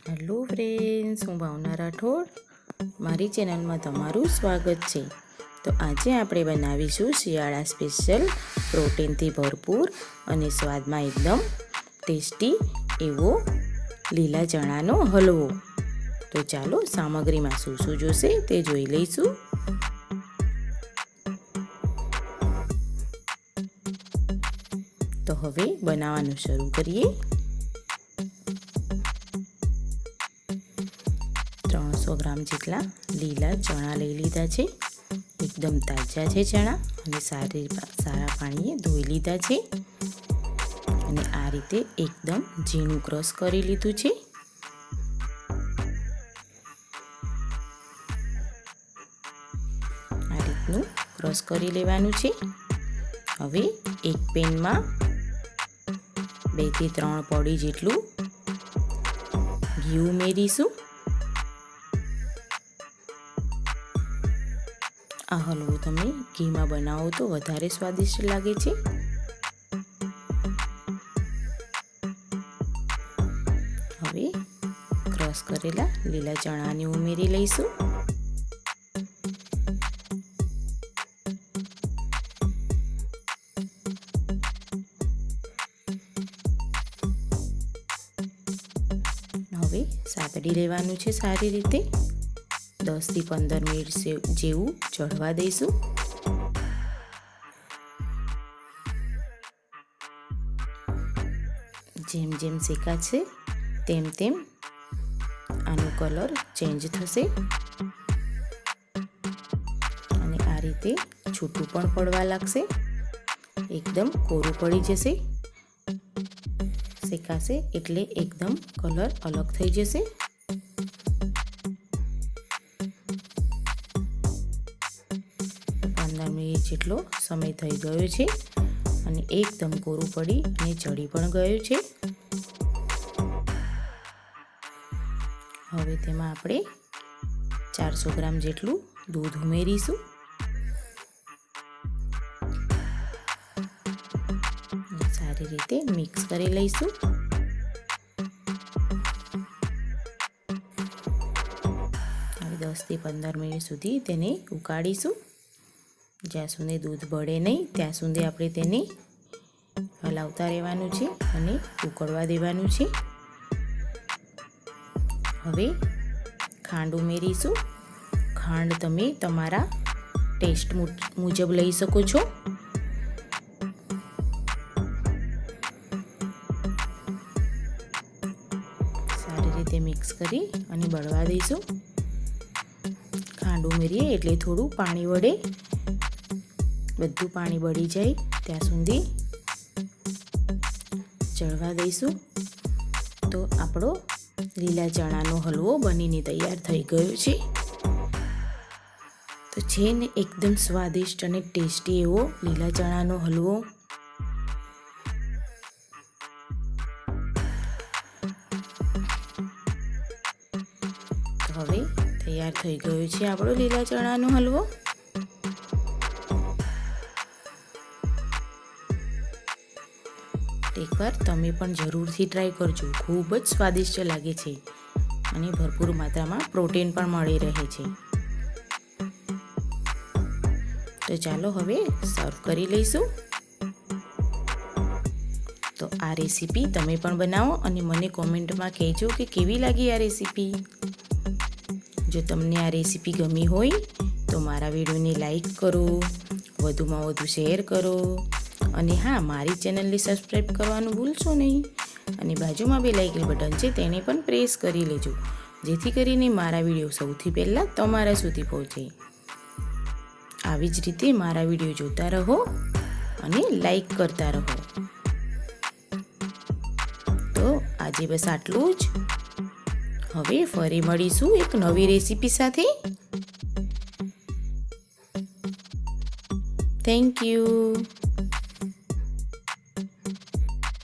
Hello friends, હું ભાવના રાઠોડ. મારી ચેનલમાં તમારું સ્વાગત છે. તો આજે આપણે બનાવીશું શિયાળા સ્પેશિયલ પ્રોટીનથી ભરપૂર અને સ્વાદમાં એકદમ ટેસ્ટી એવો લીલા ચણાનો હલવો. તો ચાલો સામગ્રીમાં શું શું જોશે તે જોઈ લઈશું. તો હવે બનાવવાનું શરૂ કરીએ. 300 ગ્રામ જેટલા લીલા ચણા લઈ લીધા છે. એકદમ તાજા છે ચણા અને સારા પાણીએ ધોઈ લીધા છે. અને આ રીતે એકદમ ઝીણું ક્રશ કરી લીધું છે. આ રીતનું ક્રશ કરી લેવાનું છે. હવે એક પેનમાં 2 થી 3 પડી જેટલું ઘી ઉમેરીશું. આ હલવો તમે ઘીમાં બનાવો તો વધારે સ્વાદિષ્ટ લાગે છે. હવે ક્રશ કરેલા લીલા ચણાને ઉમેરી લઈશું. હવે સાતડી લેવાનું છે સારી રીતે. 10 થી 15 મિનિટ જેવું ચડવા દઈશું. જેમ જેમ શેકાશે તેમ તેમ આનો કલર ચેન્જ થશે અને આ રીતે છૂટું પણ પડવા લાગશે. એકદમ કોરું પડી જશે. શેકાશે એટલે એકદમ કલર અલગ થઈ જશે. જેટલો સમય થઈ ગયો છે અને એકદમ કોરું પડી અને ચડી પણ ગયું છે. હવે તેમાં આપણે 400 ગ્રામ જેટલું દૂધ ઉમેરીશું. સારી રીતે મિક્સ કરી લઈશું. હવે 10 થી 15 મિનિટ સુધી તેને ઉકાળીશું. જ્યાં સુધી દૂધ બળે નહીં ત્યાં સુધી આપણે તેને હલાવતા રહેવાનું છે અને ઉકળવા દેવાનું છે. હવે ખાંડ ઉમેરીશું. ખાંડ તમે તમારા ટેસ્ટ મુજબ લઈ શકો છો. સારી રીતે મિક્સ કરી અને બળવા દઈશું. ખાંડ ઉમેરીએ એટલે થોડું પાણી વડે બધું પાણી બળી જાય ત્યાં સુધી ચડવા દઈશું. તો આપણો લીલા ચણાનો હલવો બનીને તૈયાર થઈ ગયો છે. તો છે ને એકદમ સ્વાદિષ્ટ અને ટેસ્ટી એવો લીલા ચણાનો હલવો. તો હવે તૈયાર થઈ ગયો છે આપણો લીલા ચણાનો હલવો. એકવાર તમે પણ જરૂરથી ટ્રાય કરજો. ખૂબ જ સ્વાદિષ્ટ લાગે છે અને ભરપૂર માત્રામાં પ્રોટીન પણ મળી રહે છે. તો ચાલો હવે સર્વ કરી લઈશું. તો આ રેસીપી તમે પણ બનાવો અને મને કોમેન્ટમાં કહેજો કે કેવી લાગી આ રેસીપી. જો તમને આ રેસીપી ગમી હોય તો મારા વિડીયોને લાઈક કરો, વધુમાં વધુ શેર કરો અને હા, મારી ચેનલને સબસ્ક્રાઈબ કરવાનું ભૂલશો નહીં. અને બાજુમાં બેલ આઇકન બટન છે તેને પણ પ્રેસ કરી લેજો, જેથી કરીને મારા વિડીયો સૌથી પહેલાં તમારા સુધી પહોંચે. આવી જ રીતે મારા વિડીયો જોતા રહો અને લાઈક કરતા રહો. તો આજે બસ આટલું જ. હવે ફરી મળીશું એક નવી રેસીપી સાથે. Thank you.